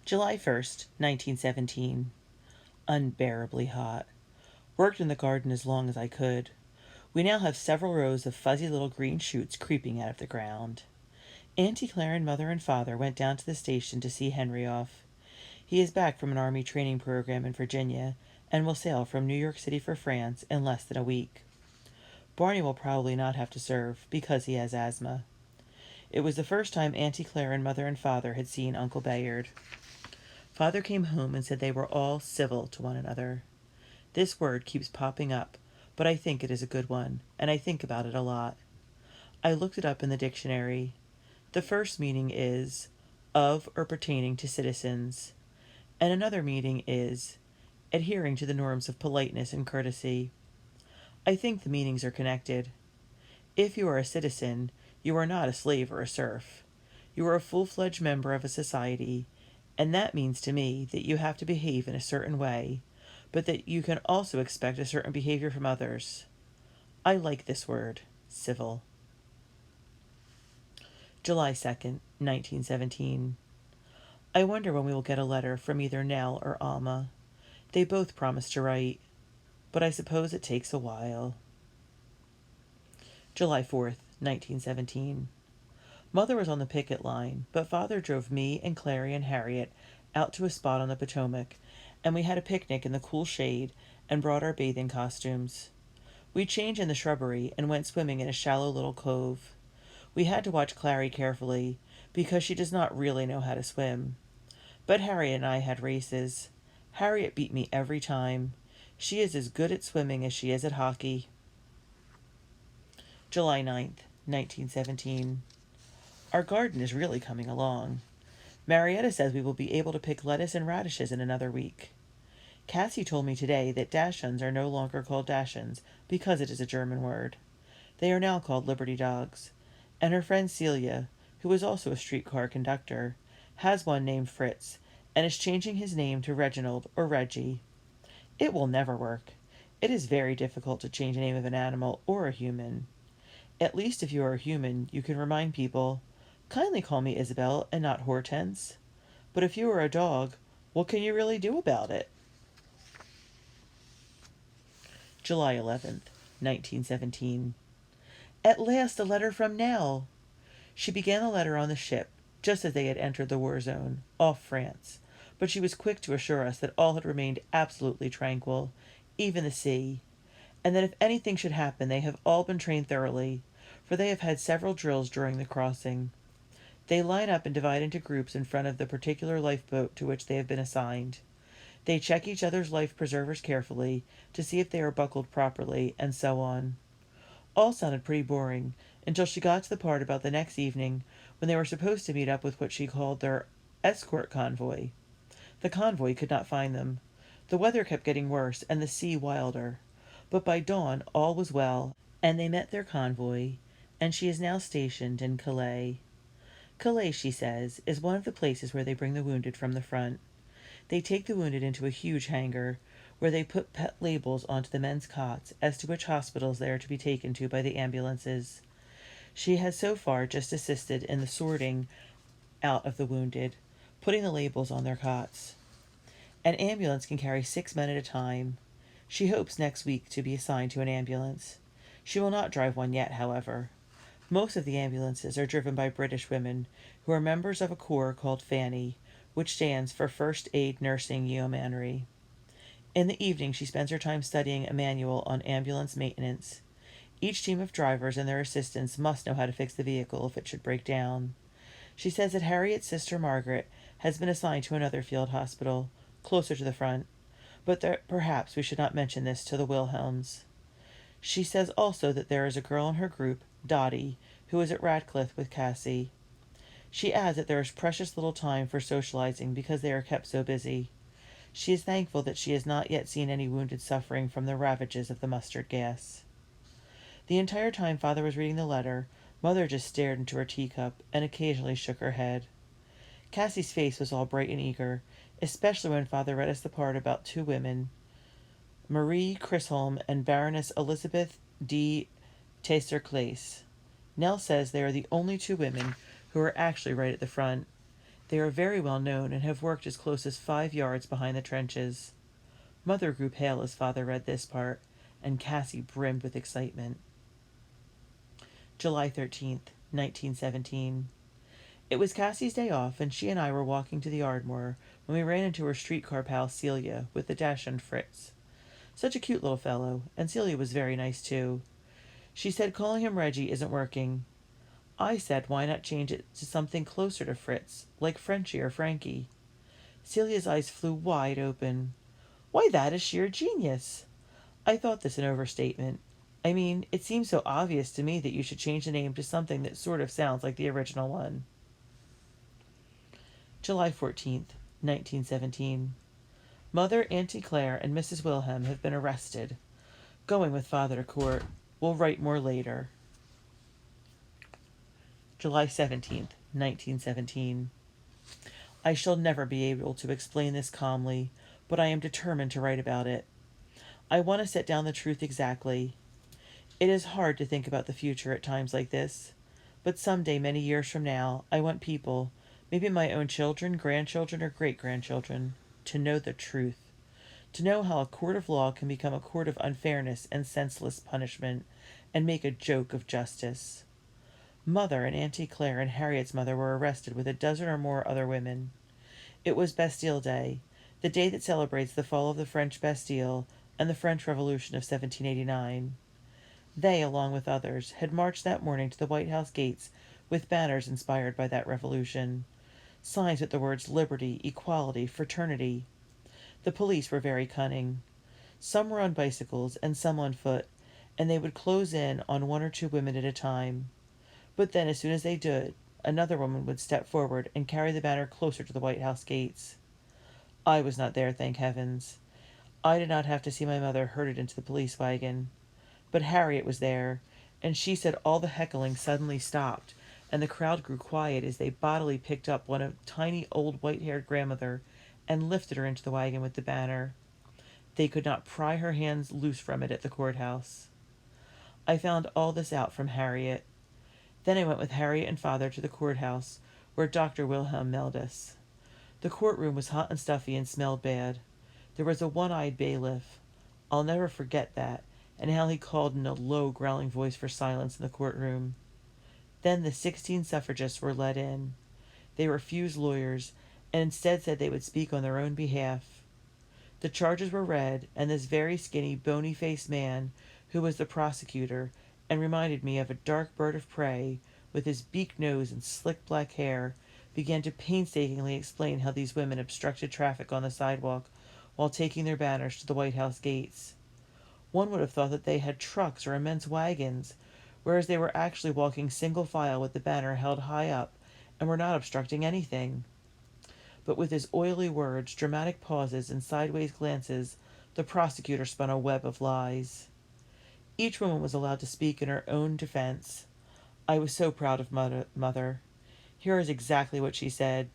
July 1st, 1917. Unbearably hot. Worked in the garden as long as I could. We now have several rows of fuzzy little green shoots creeping out of the ground. Auntie Claire and Mother and Father went down to the station to see Henry off. He is back from an Army training program in Virginia and will sail from New York City for France in less than a week. Barney will probably not have to serve because he has asthma. It was the first time Auntie Claire and Mother and Father had seen Uncle Bayard. Father came home and said they were all civil to one another. This word keeps popping up, but I think it is a good one, and I think about it a lot. I looked it up in the dictionary. The first meaning is of or pertaining to citizens, and another meaning is adhering to the norms of politeness and courtesy. I think the meanings are connected. If you are a citizen, you are not a slave or a serf. You are a full-fledged member of a society, and that means to me that you have to behave in a certain way, but that you can also expect a certain behavior from others. I like this word, civil. July 2nd, 1917. I wonder when we will get a letter from either Nell or Alma. They both promised to write, but I suppose it takes a while. July 4th, 1917. Mother was on the picket line, but Father drove me and Clary and Harriet out to a spot on the Potomac, and we had a picnic in the cool shade and brought our bathing costumes. We changed in the shrubbery and went swimming in a shallow little cove. We had to watch Clary carefully, because she does not really know how to swim. But Harriet and I had races. Harriet beat me every time. She is as good at swimming as she is at hockey. July 9th, 1917. Our garden is really coming along. Marietta says we will be able to pick lettuce and radishes in another week. Cassie told me today that Dachshunds are no longer called Dachshunds because it is a German word. They are now called Liberty Dogs. And her friend Celia, who is also a streetcar conductor, has one named Fritz and is changing his name to Reginald or Reggie. It will never work. It is very difficult to change the name of an animal or a human. At least if you are a human, you can remind people, kindly call me Isabel and not Hortense. But if you are a dog, what can you really do about it? July 11th, 1917. At last a letter from Nell. She began the letter on the ship, just as they had entered the war zone, off France, but she was quick to assure us that all had remained absolutely tranquil, even the sea, and that if anything should happen they have all been trained thoroughly, for they have had several drills during the crossing. They line up and divide into groups in front of the particular lifeboat to which they have been assigned. They check each other's life preservers carefully to see if they are buckled properly, and so on. All sounded pretty boring, until she got to the part about the next evening when they were supposed to meet up with what she called their escort convoy. The convoy could not find them. The weather kept getting worse and the sea wilder. But by dawn all was well, and they met their convoy, and she is now stationed in Calais. Calais, she says, is one of the places where they bring the wounded from the front. They take the wounded into a huge hangar, where they put pet labels onto the men's cots as to which hospitals they are to be taken to by the ambulances. She has so far just assisted in the sorting out of the wounded, putting the labels on their cots. An ambulance can carry 6 men at a time. She hopes next week to be assigned to an ambulance. She will not drive one yet, however. Most of the ambulances are driven by British women, who are members of a corps called Fanny, which stands for First Aid Nursing Yeomanry. In the evening she spends her time studying a manual on ambulance maintenance. Each team of drivers and their assistants must know how to fix the vehicle if it should break down. She says that Harriet's sister Margaret has been assigned to another field hospital, closer to the front, but that perhaps we should not mention this to the Wilhelms. She says also that there is a girl in her group, Dottie, who is at Radcliffe with Cassie. She adds that there is precious little time for socializing because they are kept so busy. She is thankful that she has not yet seen any wounded suffering from the ravages of the mustard gas. The entire time Father was reading the letter, Mother just stared into her teacup and occasionally shook her head. Cassie's face was all bright and eager, especially when Father read us the part about 2 women, Marie Chisholm and Baroness Elizabeth de Tesserclaes. Nell says they are the only 2 women who are actually right at the front. They are very well known and have worked as close as 5 yards behind the trenches. Mother grew pale as father read this part, and Cassie brimmed with excitement. July 13th, 1917. It was Cassie's day off, and she and I were walking to the Ardmore when we ran into her streetcar pal Celia with the dachshund Fritz. Such a cute little fellow, and Celia was very nice too. She said calling him Reggie isn't working. I said why not change it to something closer to Fritz, like Frenchie or Frankie. Celia's eyes flew wide open. Why, that is sheer genius. I thought this an overstatement. I mean, it seems so obvious to me that you should change the name to something that sort of sounds like the original one. July 14th, 1917. Mother, Auntie Claire, and Mrs. Wilhelm have been arrested. Going with father to court. We'll write more later. July 17th, 1917. I shall never be able to explain this calmly, but I am determined to write about it. I want to set down the truth exactly. It is hard to think about the future at times like this, but someday, many years from now, I want people, maybe my own children, grandchildren, or great-grandchildren, to know the truth. To know how a court of law can become a court of unfairness and senseless punishment, and make a joke of justice. Mother and Auntie Claire and Harriet's mother were arrested with a dozen or more other women. It was Bastille Day, the day that celebrates the fall of the French Bastille and the French Revolution of 1789. They, along with others, had marched that morning to the White House gates with banners inspired by that revolution, signs with the words liberty, equality, fraternity. The police were very cunning. Some were on bicycles and some on foot, and they would close in on one or two women at a time. But then, as soon as they did, another woman would step forward and carry the banner closer to the White House gates. I was not there, thank heavens. I did not have to see my mother herded into the police wagon. But Harriet was there, and she said all the heckling suddenly stopped, and the crowd grew quiet as they bodily picked up one tiny old white-haired grandmother and lifted her into the wagon with the banner. They could not pry her hands loose from it at the courthouse. I found all this out from Harriet. Then I went with Harriet and father to the courthouse, where Dr. Wilhelm met us. The courtroom was hot and stuffy and smelled bad. There was a one-eyed bailiff. I'll never forget that, and how he called in a low, growling voice for silence in the courtroom. Then the 16 suffragists were let in. They refused lawyers, and instead said they would speak on their own behalf. The charges were read, and this very skinny, bony-faced man, who was the prosecutor, and reminded me of a dark bird of prey, with his beaked nose and slick black hair, began to painstakingly explain how these women obstructed traffic on the sidewalk while taking their banners to the White House gates. One would have thought that they had trucks or immense wagons, whereas they were actually walking single file with the banner held high up and were not obstructing anything. But with his oily words, dramatic pauses, and sideways glances, the prosecutor spun a web of lies. Each woman was allowed to speak in her own defense. I was so proud of Mother. Here is exactly what she said.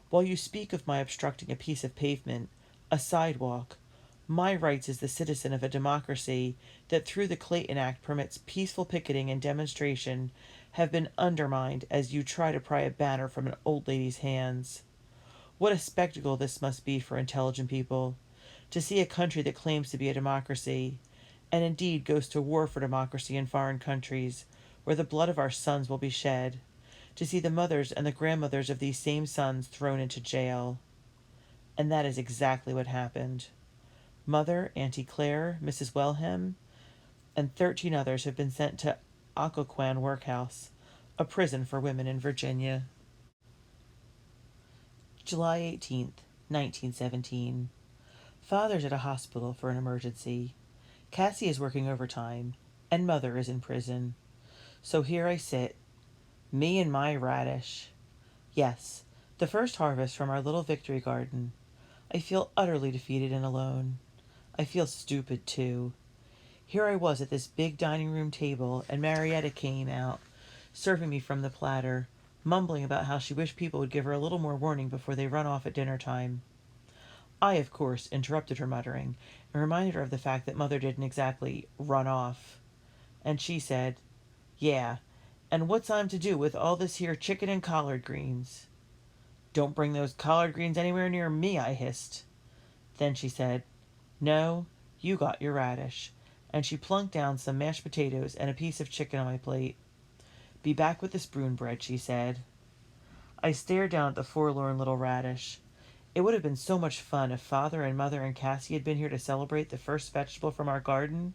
While you speak of my obstructing a piece of pavement, a sidewalk, my rights as the citizen of a democracy that through the Clayton Act permits peaceful picketing and demonstration have been undermined as you try to pry a banner from an old lady's hands. What a spectacle this must be for intelligent people, to see a country that claims to be a democracy, and indeed goes to war for democracy in foreign countries, where the blood of our sons will be shed, to see the mothers and the grandmothers of these same sons thrown into jail. And that is exactly what happened. Mother, Auntie Claire, Mrs. Wilhelm, and 13 others have been sent to Occoquan Workhouse, a prison for women in Virginia. July 18th, 1917. Father's at a hospital for an emergency. Cassie is working overtime, and Mother is in prison. So here I sit, me and my radish. Yes, the first harvest from our little victory garden. I feel utterly defeated and alone. I feel stupid, too. Here I was at this big dining room table, and Marietta came out, serving me from the platter, mumbling about how she wished people would give her a little more warning before they run off at dinner time. I, of course, interrupted her muttering, and reminded her of the fact that Mother didn't exactly run off. And she said, "Yeah, and what's I'm to do with all this here chicken and collard greens?" Don't bring those collard greens anywhere near me, I hissed. Then she said, No, you got your radish. And she plunked down some mashed potatoes and a piece of chicken on my plate. Be back with the spoon bread, she said. I stared down at the forlorn little radish. It would have been so much fun if Father and Mother and Cassie had been here to celebrate the first vegetable from our garden.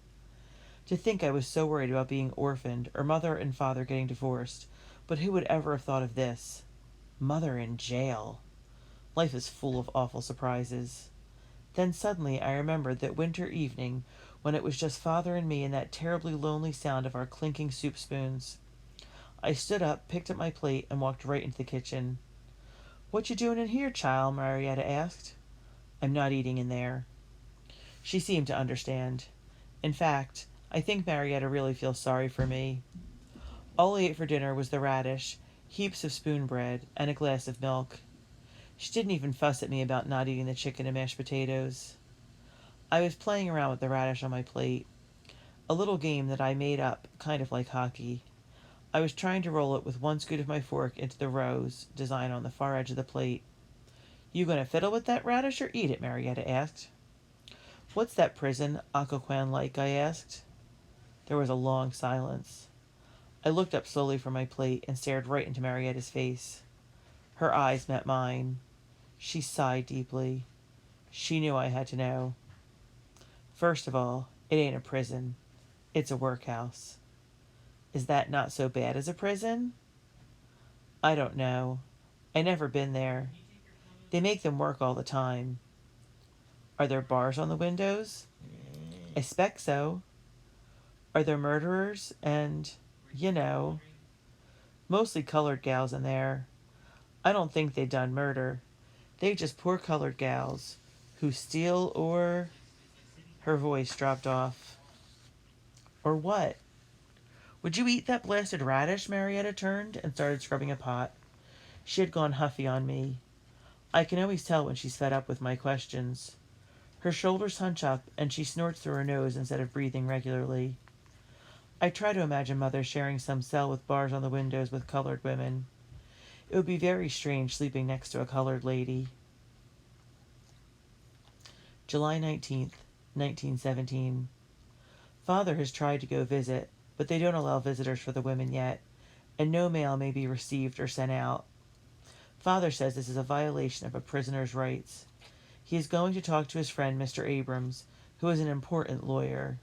To think I was so worried about being orphaned, or Mother and Father getting divorced. But who would ever have thought of this? Mother in jail. Life is full of awful surprises. Then suddenly I remembered that winter evening when it was just Father and me and that terribly lonely sound of our clinking soup spoons. I stood up, picked up my plate, and walked right into the kitchen. What you doing in here, child? Marietta asked. I'm not eating in there. She seemed to understand. In fact, I think Marietta really feels sorry for me. All I ate for dinner was the radish, heaps of spoon bread, and a glass of milk. She didn't even fuss at me about not eating the chicken and mashed potatoes. I was playing around with the radish on my plate, a little game that I made up, kind of like hockey. I was trying to roll it with one scoot of my fork into the rose design on the far edge of the plate. You gonna fiddle with that radish or eat it? Marietta asked. What's that prison Occoquan like? I asked. There was a long silence. I looked up slowly from my plate and stared right into Marietta's face. Her eyes met mine. She sighed deeply. She knew I had to know. First of all, it ain't a prison. It's a workhouse. Is that not so bad as a prison? I don't know. I never been there. They make them work all the time. Are there bars on the windows? I spec so. Are there murderers and, mostly colored gals in there. I don't think they done murder. They just poor colored gals who steal or... Her voice dropped off. Or what? Would you eat that blasted radish? Marietta turned and started scrubbing a pot. She had gone huffy on me. I can always tell when she's fed up with my questions. Her shoulders hunch up and she snorts through her nose instead of breathing regularly. I try to imagine Mother sharing some cell with bars on the windows with colored women. It would be very strange sleeping next to a colored lady. July 19th, 1917. Father has tried to go visit, but they don't allow visitors for the women yet, and no mail may be received or sent out. Father says this is a violation of a prisoner's rights. He is going to talk to his friend Mr. Abrams, who is an important lawyer.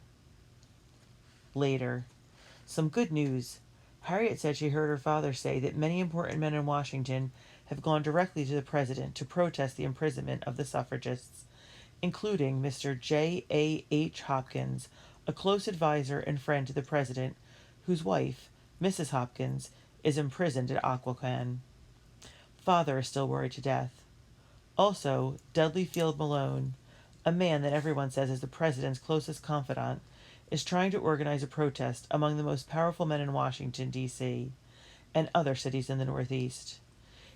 Later. Some good news. Harriet said she heard her father say that many important men in Washington have gone directly to the president to protest the imprisonment of the suffragists, including Mr. J. A. H. Hopkins, a close advisor and friend to the president, whose wife, Mrs. Hopkins, is imprisoned at Occoquan. Father is still worried to death. Also, Dudley Field Malone, a man that everyone says is the president's closest confidant, is trying to organize a protest among the most powerful men in Washington, D.C., and other cities in the Northeast.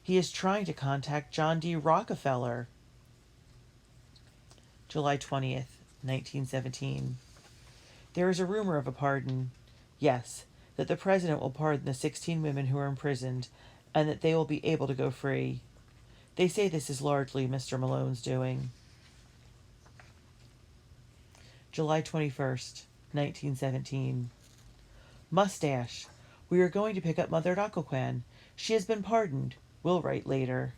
He is trying to contact John D. Rockefeller. July 20th, 1917. There is a rumor of a pardon. Yes, that the president will pardon the 16 women who are imprisoned, and that they will be able to go free. They say this is largely Mr. Malone's doing. July 21st, 1917. Mustache. We are going to pick up Mother at Occoquan. She has been pardoned. We'll write later.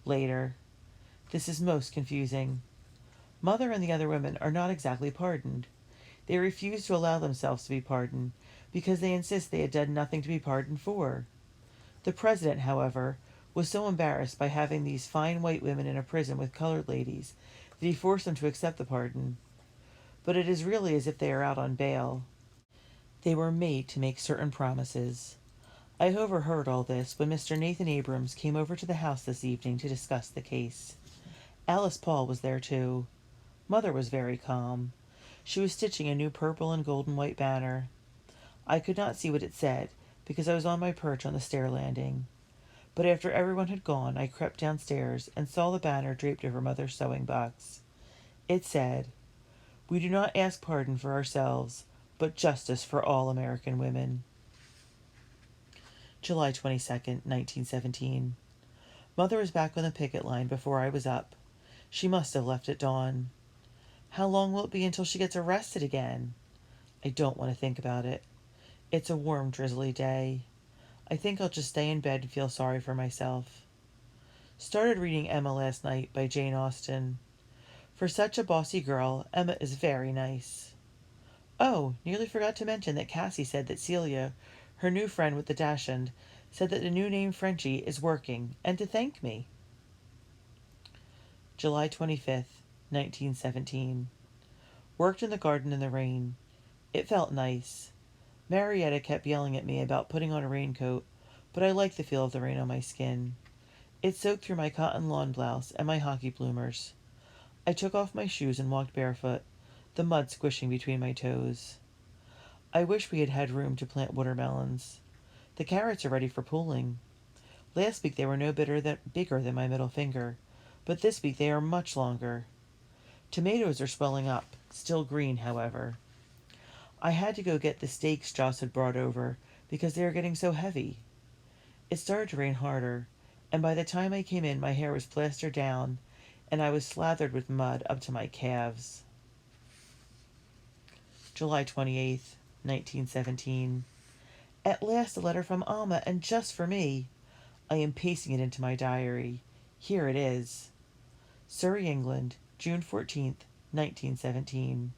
Later. This is most confusing. Mother and the other women are not exactly pardoned. They refuse to allow themselves to be pardoned because they insist they had done nothing to be pardoned for. The president, however, was so embarrassed by having these fine white women in a prison with colored ladies that he forced them to accept the pardon. But it is really as if they are out on bail. They were made to make certain promises. I overheard all this when Mr. Nathan Abrams came over to the house this evening to discuss the case. Alice Paul was there too. Mother was very calm. She was stitching a new purple and gold and white banner. I could not see what it said, because I was on my perch on the stair landing. But after everyone had gone, I crept downstairs and saw the banner draped over Mother's sewing box. It said, "We do not ask pardon for ourselves, but justice for all American women." July 22nd, 1917. Mother was back on the picket line before I was up. She must have left at dawn. How long will it be until she gets arrested again? I don't want to think about it. It's a warm, drizzly day. I think I'll just stay in bed and feel sorry for myself. Started reading Emma last night by Jane Austen. For such a bossy girl, Emma is very nice. Oh, nearly forgot to mention that Cassie said that Celia, her new friend with the dachshund, said that the new name Frenchie is working, and to thank me. July 25th, 1917. Worked in the garden in the rain. It felt nice. Marietta kept yelling at me about putting on a raincoat, but I liked the feel of the rain on my skin. It soaked through my cotton lawn blouse and my hockey bloomers. I took off my shoes and walked barefoot, the mud squishing between my toes. I wish we had had room to plant watermelons. The carrots are ready for pulling. Last week they were no bigger than my middle finger, but this week they are much longer. Tomatoes are swelling up, still green, however. I had to go get the steaks Joss had brought over because they are getting so heavy. It started to rain harder, and by the time I came in my hair was plastered down and I was slathered with mud up to my calves. July 28th, 1917. At last a letter from Alma, and just for me. I am pasting it into my diary. Here it is. Surrey, England, June 14th, 1917.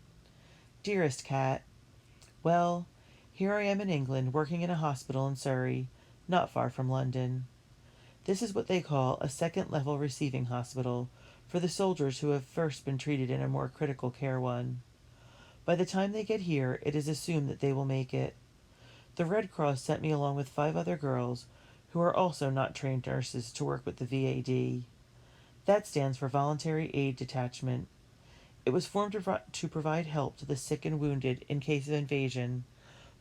Dearest Kat, well, here I am in England, working in a hospital in Surrey, not far from London. This is what they call a second-level receiving hospital for the soldiers who have first been treated in a more critical care one. By the time they get here, it is assumed that they will make it. The Red Cross sent me along with 5 other girls who are also not trained nurses to work with the VAD. That stands for Voluntary Aid Detachment. It was formed to provide help to the sick and wounded in case of invasion,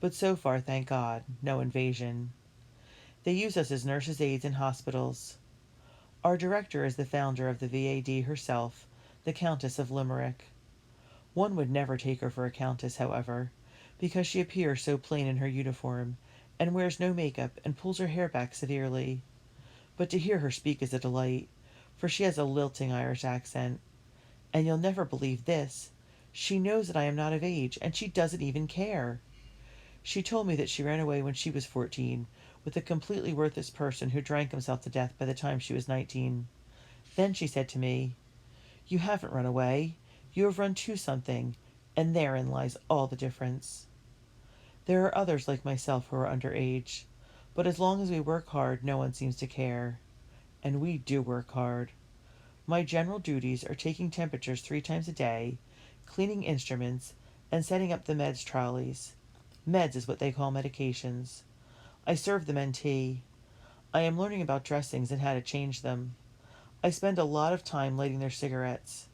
but so far, thank God, no invasion. They use us as nurses' aides in hospitals. Our director is the founder of the VAD herself, the Countess of Limerick. One would never take her for a countess, however, because she appears so plain in her uniform, and wears no makeup and pulls her hair back severely. But to hear her speak is a delight, for she has a lilting Irish accent. And you'll never believe this. She knows that I am not of age, and she doesn't even care. She told me that she ran away when she was 14, with a completely worthless person who drank himself to death by the time she was 19. Then she said to me, "You haven't run away. You have run to something, and therein lies all the difference." There are others like myself who are underage, but as long as we work hard, no one seems to care. And we do work hard. My general duties are taking temperatures 3 times a day, cleaning instruments, and setting up the meds trolleys. Meds is what they call medications. I serve the men tea. I am learning about dressings and how to change them. I spend a lot of time lighting their cigarettes.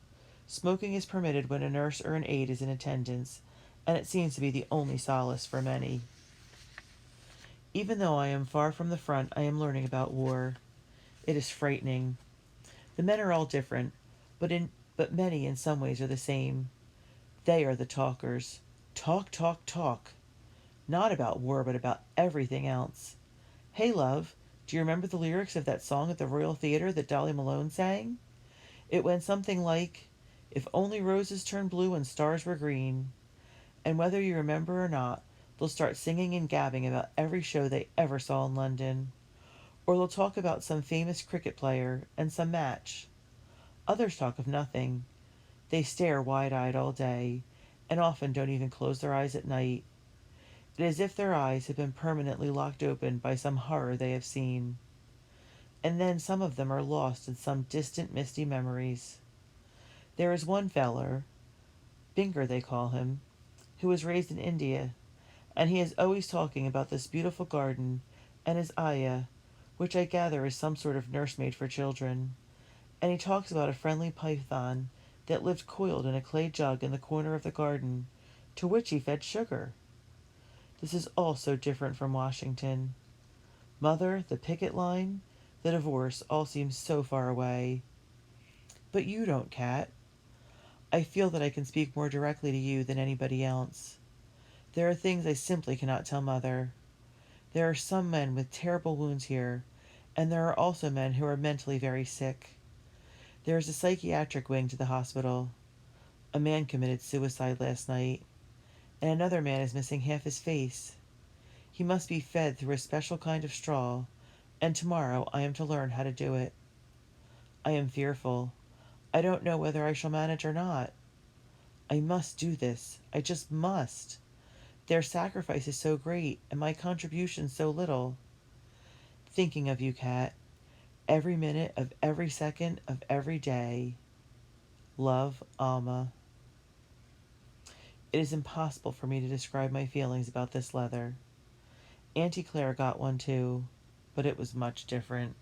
Smoking is permitted when a nurse or an aide is in attendance, and it seems to be the only solace for many. Even though I am far from the front, I am learning about war. It is frightening. The men are all different, but many in some ways are the same. They are the talkers. Talk, talk, talk. Not about war, but about everything else. Hey, love, do you remember the lyrics of that song at the Royal Theatre that Dolly Malone sang? It went something like, "If only roses turned blue and stars were green." And whether you remember or not, they'll start singing and gabbing about every show they ever saw in London. Or they'll talk about some famous cricket player and some match. Others talk of nothing. They stare wide-eyed all day, and often don't even close their eyes at night. It is as if their eyes have been permanently locked open by some horror they have seen. And then some of them are lost in some distant, misty memories. There is one feller, Binker they call him, who was raised in India, and he is always talking about this beautiful garden and his ayah, which I gather is some sort of nursemaid for children, and he talks about a friendly python that lived coiled in a clay jug in the corner of the garden, to which he fed sugar. This is all so different from Washington. Mother, the picket line, the divorce, all seems so far away. But you don't, Kat. I feel that I can speak more directly to you than anybody else. There are things I simply cannot tell Mother. There are some men with terrible wounds here, And there are also men who are mentally very sick. There is a psychiatric wing to the hospital. A man committed suicide last night, and another man is missing half his face. He must be fed through a special kind of straw, and tomorrow I am to learn how to do it. I am fearful. I don't know whether I shall manage or not. I must do this. I just must. Their sacrifice is so great, and my contribution so little. Thinking of you, Kat, every minute of every second of every day. Love, Alma. It is impossible for me to describe my feelings about this leather. Auntie Claire got one too, but it was much different.